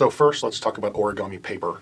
So first, let's talk about origami paper.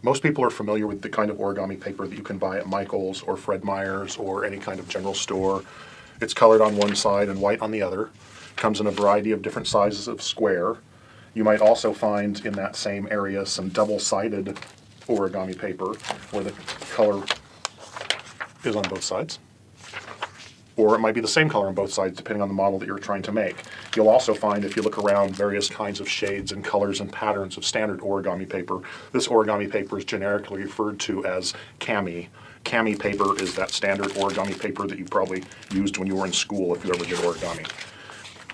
Most people are familiar with the kind of origami paper that you can buy at Michael's or Fred Meyer's or any kind of general store. It's colored on one side and white on the other. Comes in a variety of different sizes of square. You might also find in that same area some double-sided origami paper where the color is on both sides. Or it might be the same color on both sides depending on the model that you're trying to make. You'll also find, if you look around, various kinds of shades and colors and patterns of standard origami paper. This origami paper is generically referred to as kami. Kami paper is that standard origami paper that you probably used when you were in school if you ever did origami.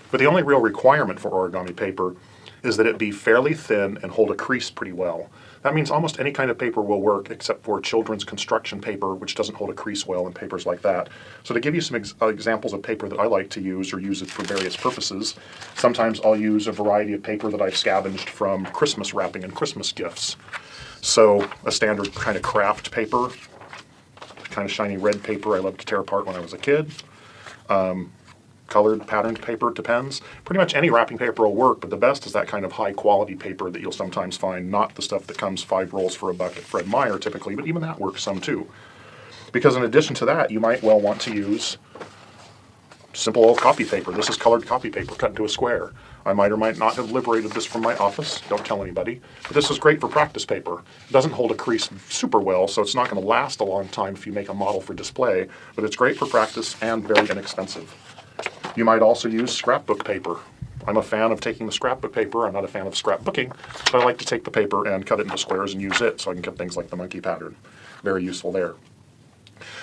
But the only real requirement for origami paper is that it be fairly thin and hold a crease pretty well. That means almost any kind of paper will work except for children's construction paper, which doesn't hold a crease well, and papers like that. So to give you some examples of paper that I like to use or use it for various purposes, sometimes I'll use a variety of paper that I've scavenged from Christmas wrapping and Christmas gifts. So a standard kind of craft paper, kind of shiny red paper I loved to tear apart when I was a kid. Colored, patterned paper, depends. Pretty much any wrapping paper will work, but the best is that kind of high quality paper that you'll sometimes find, not the stuff that comes 5 rolls for $1 at Fred Meyer typically, but even that works some too. Because in addition to that, you might well want to use simple old copy paper. This is colored copy paper cut into a square. I might or might not have liberated this from my office, don't tell anybody, but this is great for practice paper. It doesn't hold a crease super well, so it's not going to last a long time if you make a model for display, but it's great for practice and very inexpensive. You might also use scrapbook paper. I'm a fan of taking the scrapbook paper. I'm not a fan of scrapbooking, but I like to take the paper and cut it into squares and use it so I can get things like the monkey pattern. Very useful there.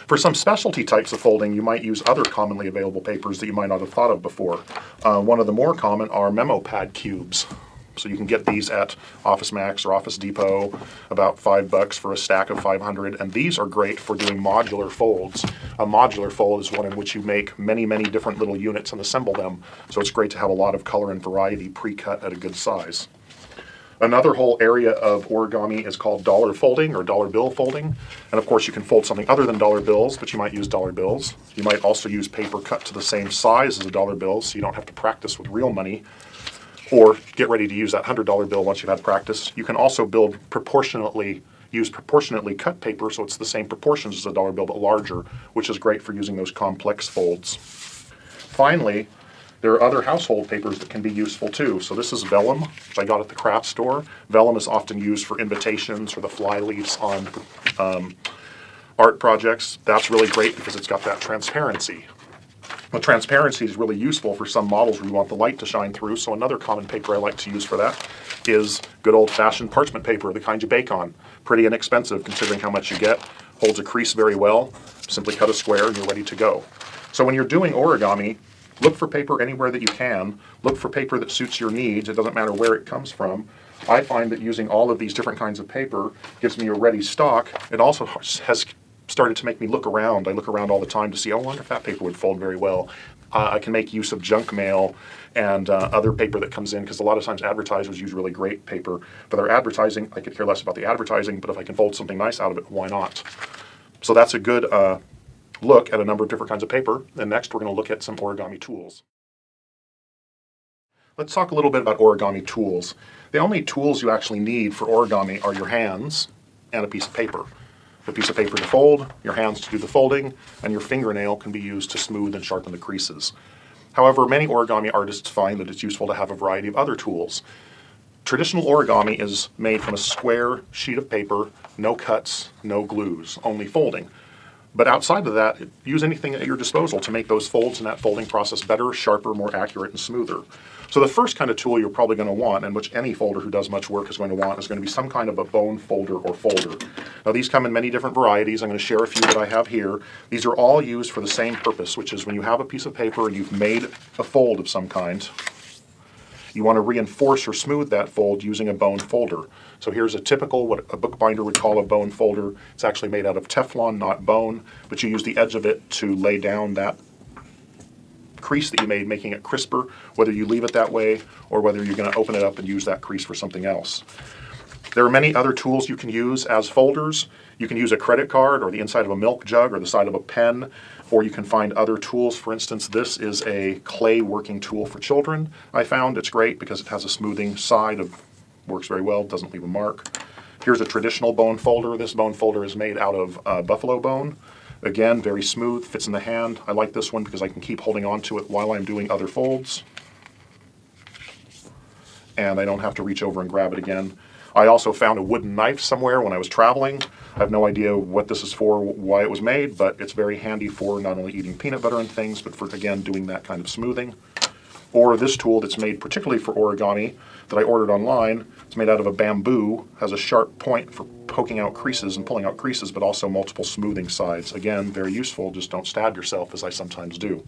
For some specialty types of folding, you might use other commonly available papers that you might not have thought of before. One of the more common are memo pad cubes. So you can get these at Office Max or Office Depot, about $5 for a stack of 500, and these are great for doing modular folds. A modular fold is one in which you make many, many different little units and assemble them, so it's great to have a lot of color and variety pre-cut at a good size. Another whole area of origami is called dollar folding or dollar bill folding, and of course you can fold something other than dollar bills, but you might use dollar bills. You might also use paper cut to the same size as a dollar bill, so you don't have to practice with real money, or get ready to use that $100 bill once you've had practice. You can also use proportionately cut paper, so it's the same proportions as a dollar bill but larger, which is great for using those complex folds. Finally, there are other household papers that can be useful too. So this is vellum, which I got at the craft store. Vellum is often used for invitations or the fly leaves on art projects. That's really great because it's got that transparency. The transparency is really useful for some models where you want the light to shine through, so another common paper I like to use for that is good old-fashioned parchment paper, the kind you bake on. Pretty inexpensive considering how much you get, holds a crease very well, simply cut a square and you're ready to go. So when you're doing origami, look for paper anywhere that you can, look for paper that suits your needs, it doesn't matter where it comes from. I find that using all of these different kinds of paper gives me a ready stock. It also has started to make me look around. I look around all the time to see, oh, I wonder if that paper would fold very well. I can make use of junk mail and other paper that comes in, because a lot of times advertisers use really great paper for their advertising. I could care less about the advertising, but if I can fold something nice out of it, why not? So that's a good look at a number of different kinds of paper. And next we're going to look at some origami tools. Let's talk a little bit about origami tools. The only tools you actually need for origami are your hands and a piece of paper. A piece of paper to fold, your hands to do the folding, and your fingernail can be used to smooth and sharpen the creases. However, many origami artists find that it's useful to have a variety of other tools. Traditional origami is made from a square sheet of paper, no cuts, no glues, only folding. But outside of that, use anything at your disposal to make those folds and that folding process better, sharper, more accurate, and smoother. So the first kind of tool you're probably going to want, and which any folder who does much work is going to want, is going to be some kind of a bone folder or folder. Now these come in many different varieties. I'm going to share a few that I have here. These are all used for the same purpose, which is when you have a piece of paper and you've made a fold of some kind, you want to reinforce or smooth that fold using a bone folder. So here's a typical, what a bookbinder would call a bone folder. It's actually made out of Teflon, not bone, but you use the edge of it to lay down that crease that you made, making it crisper, whether you leave it that way or whether you're going to open it up and use that crease for something else. There are many other tools you can use as folders. You can use a credit card or the inside of a milk jug or the side of a pen, or you can find other tools. For instance, this is a clay working tool for children. I found it's great because it has a smoothing side of Works very well, doesn't leave a mark. Here's a traditional bone folder. This bone folder is made out of buffalo bone. Again, very smooth, fits in the hand. I like this one because I can keep holding on to it while I'm doing other folds. And I don't have to reach over and grab it again. I also found a wooden knife somewhere when I was traveling. I have no idea what this is for, why it was made, but it's very handy for not only eating peanut butter and things, but for, again, doing that kind of smoothing. Or this tool that's made particularly for origami that I ordered online. It's made out of a bamboo, has a sharp point for poking out creases and pulling out creases, but also multiple smoothing sides. Again, very useful, just don't stab yourself as I sometimes do.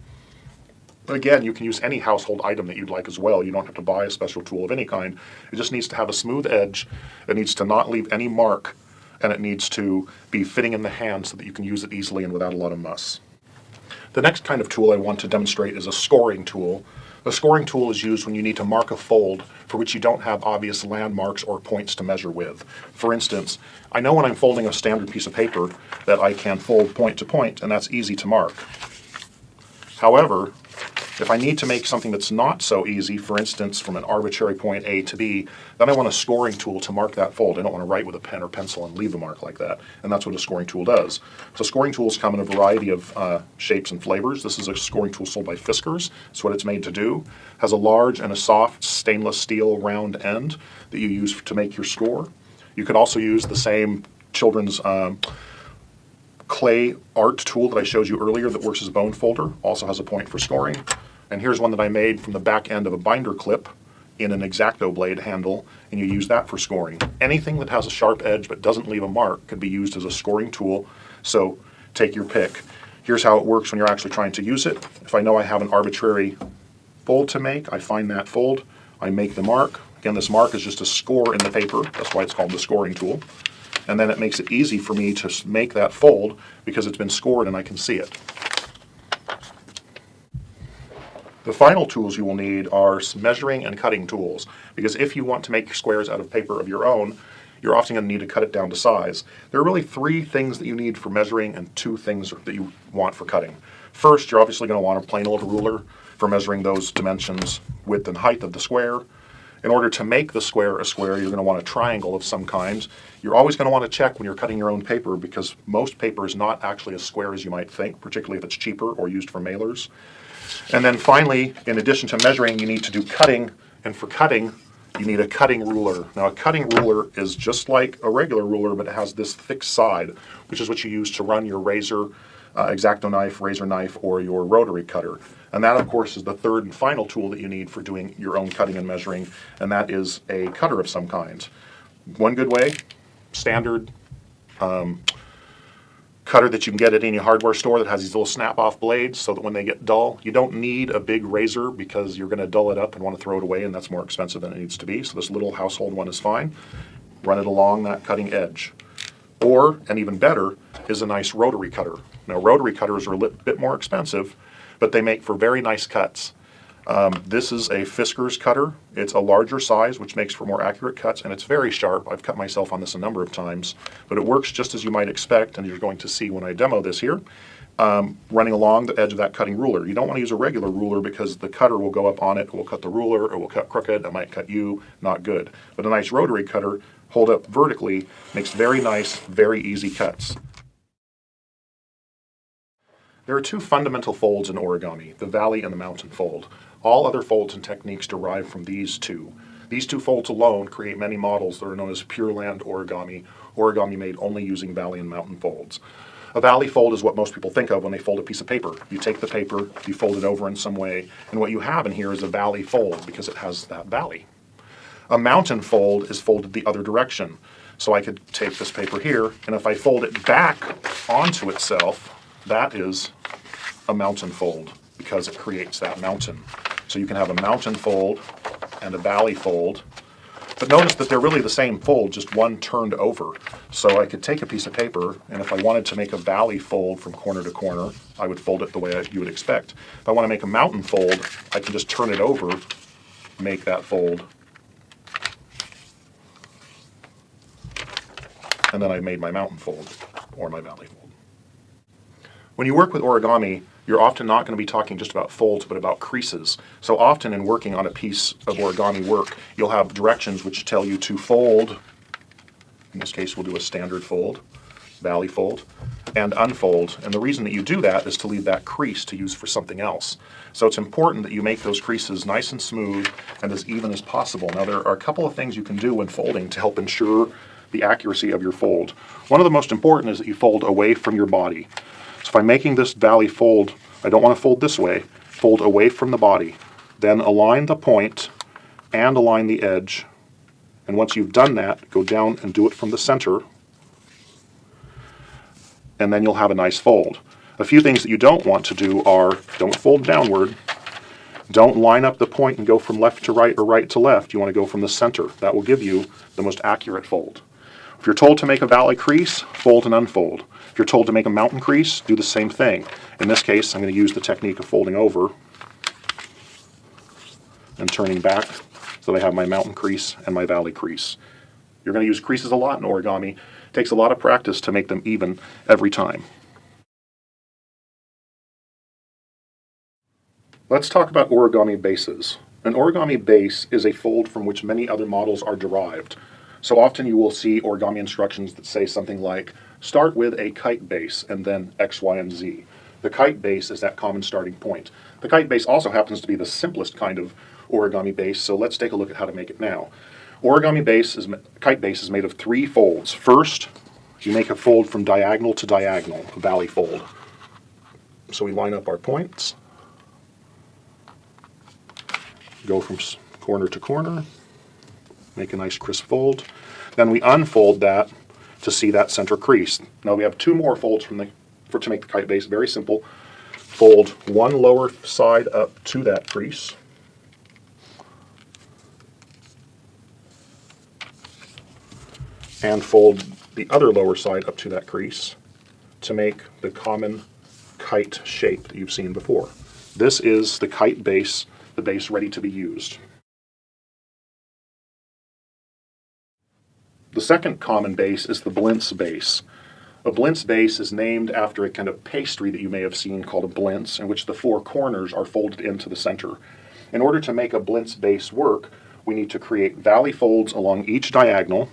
But again, you can use any household item that you'd like as well. You don't have to buy a special tool of any kind. It just needs to have a smooth edge. It needs to not leave any mark, and it needs to be fitting in the hand so that you can use it easily and without a lot of muss. The next kind of tool I want to demonstrate is a scoring tool. A scoring tool is used when you need to mark a fold for which you don't have obvious landmarks or points to measure with. For instance, I know when I'm folding a standard piece of paper that I can fold point to point, and that's easy to mark. However, if I need to make something that's not so easy, for instance, from an arbitrary point A to B, then I want a scoring tool to mark that fold. I don't want to write with a pen or pencil and leave a mark like that, and that's what a scoring tool does. So scoring tools come in a variety of shapes and flavors. This is a scoring tool sold by Fiskars. That's what it's made to do. It has a large and a soft stainless steel round end that you use to make your score. You could also use the same children's clay art tool that I showed you earlier that works as a bone folder, also has a point for scoring. And here's one that I made from the back end of a binder clip in an X-Acto blade handle, and you use that for scoring. Anything that has a sharp edge but doesn't leave a mark could be used as a scoring tool, so take your pick. Here's how it works when you're actually trying to use it. If I know I have an arbitrary fold to make, I find that fold, I make the mark. Again, this mark is just a score in the paper, that's why it's called the scoring tool. And then it makes it easy for me to make that fold because it's been scored and I can see it. The final tools you will need are measuring and cutting tools, because if you want to make squares out of paper of your own, you're often going to need to cut it down to size. There are really 3 things that you need for measuring and 2 things that you want for cutting. First, you're obviously going to want a plain old ruler for measuring those dimensions, width and height of the square. In order to make the square a square, you're going to want a triangle of some kind. You're always going to want to check when you're cutting your own paper, because most paper is not actually as square as you might think, particularly if it's cheaper or used for mailers. And then finally, in addition to measuring, you need to do cutting, and for cutting, you need a cutting ruler. Now, a cutting ruler is just like a regular ruler, but it has this thick side, which is what you use to run your razor, X-Acto knife, razor knife, or your rotary cutter. And that, of course, is the third and final tool that you need for doing your own cutting and measuring, and that is a cutter of some kind. One good way, standard cutter that you can get at any hardware store that has these little snap-off blades so that when they get dull, you don't need a big razor because you're going to dull it up and want to throw it away, and that's more expensive than it needs to be. So this little household one is fine. Run it along that cutting edge. Or, and even better, is a nice rotary cutter. Now, rotary cutters are a bit more expensive, but they make for very nice cuts. This is a Fiskars cutter. It's a larger size, which makes for more accurate cuts, and it's very sharp. I've cut myself on this a number of times, but it works just as you might expect, and you're going to see when I demo this here, running along the edge of that cutting ruler. You don't want to use a regular ruler because the cutter will go up on it, it will cut the ruler, it will cut crooked, it might cut you, not good. But a nice rotary cutter, hold up vertically, makes very nice, very easy cuts. There are 2 fundamental folds in origami, the valley and the mountain fold. All other folds and techniques derive from these 2. These 2 folds alone create many models that are known as Pure Land origami, origami made only using valley and mountain folds. A valley fold is what most people think of when they fold a piece of paper. You take the paper, you fold it over in some way, and what you have in here is a valley fold because it has that valley. A mountain fold is folded the other direction. So I could take this paper here, and if I fold it back onto itself, that is a mountain fold because it creates that mountain. So you can have a mountain fold and a valley fold, but notice that they're really the same fold, just one turned over. So I could take a piece of paper, and if I wanted to make a valley fold from corner to corner, I would fold it the way you would expect. If I want to make a mountain fold, I can just turn it over, make that fold, and then I made my mountain fold or my valley fold. When you work with origami, you're often not going to be talking just about folds, but about creases. So often in working on a piece of origami work, you'll have directions which tell you to fold. In this case, we'll do a standard fold, valley fold, and unfold. And the reason that you do that is to leave that crease to use for something else. So it's important that you make those creases nice and smooth and as even as possible. Now, there are a couple of things you can do when folding to help ensure the accuracy of your fold. One of the most important is that you fold away from your body. So if I'm making this valley fold, I don't want to fold this way, fold away from the body. Then align the point and align the edge. And once you've done that, go down and do it from the center. And then you'll have a nice fold. A few things that you don't want to do are, don't fold downward, don't line up the point and go from left to right or right to left. You want to go from the center. That will give you the most accurate fold. If you're told to make a valley crease, fold and unfold. If you're told to make a mountain crease, do the same thing. In this case, I'm going to use the technique of folding over and turning back so that I have my mountain crease and my valley crease. You're going to use creases a lot in origami. It takes a lot of practice to make them even every time. Let's talk about origami bases. An origami base is a fold from which many other models are derived. So often you will see origami instructions that say something like, start with a kite base and then X, Y, and Z. The kite base is that common starting point. The kite base also happens to be the simplest kind of origami base, so let's take a look at how to make it now. Kite base is made of 3 folds. First, you make a fold from diagonal to diagonal, a valley fold. So we line up our points, go from corner to corner, make a nice crisp fold. Then we unfold that to see that center crease. Now we have 2 more folds to make the kite base. Very simple. Fold one lower side up to that crease. And fold the other lower side up to that crease to make the common kite shape that you've seen before. This is the kite base, the base ready to be used. The second common base is the blintz base. A blintz base is named after a kind of pastry that you may have seen called a blintz, in which the 4 corners are folded into the center. In order to make a blintz base work, we need to create valley folds along each diagonal.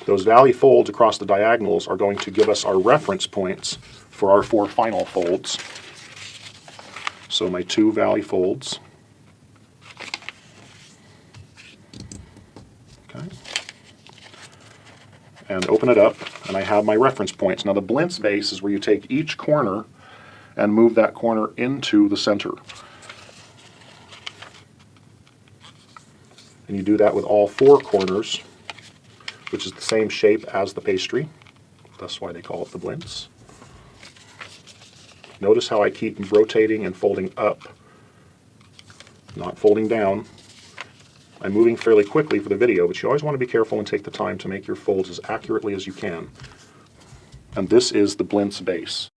Those valley folds across the diagonals are going to give us our reference points for our 4 final folds. So my 2 valley folds. Okay. And open it up, and I have my reference points. Now the blintz base is where you take each corner and move that corner into the center. And you do that with all 4 corners, which is the same shape as the pastry. That's why they call it the blintz. Notice how I keep rotating and folding up, not folding down. I'm moving fairly quickly for the video, but you always want to be careful and take the time to make your folds as accurately as you can. And this is the blintz base.